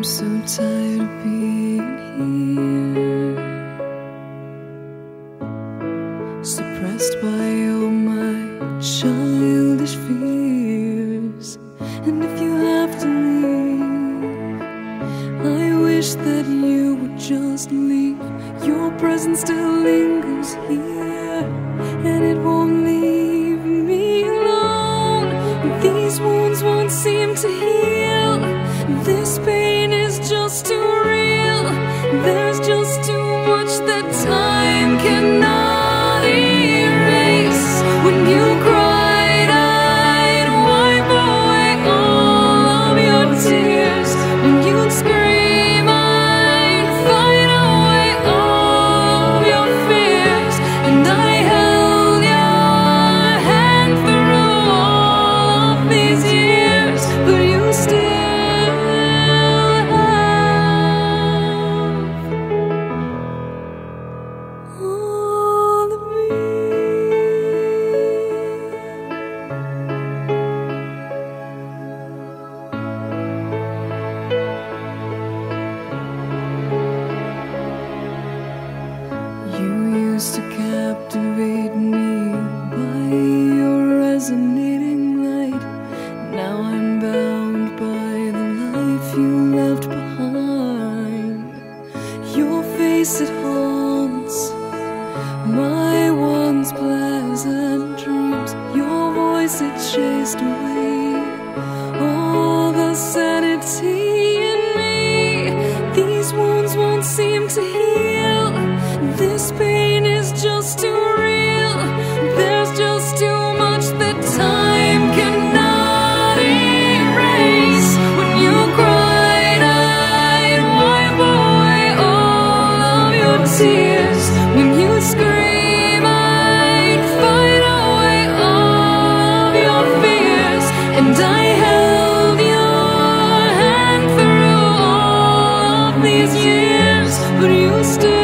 I'm so tired of being here, suppressed by all my childish fears. And if you have to leave, I wish that you would just leave. Your presence still lingers here, and it won't leave me alone. These wounds won't seem to heal. This pain is just too real. There's just too much that time cannot erase. When you cried, I'd wipe away all of your tears. When you'd scream, I'd fight away all of your fears. And I held your hand through all of these years, but you still to captivate me by your resonating light. Now I'm bound by the life you left behind. Your face, it haunts my once pleasant dreams. Your voice, it chased away all the sanity in me. These wounds won't seem to heal. This pain is just too real. There's just too much that time cannot erase. When you cried, I'd wipe away all of your tears. When you scream, I'd fight away all of your fears. And I held your hand through all of these years, but you still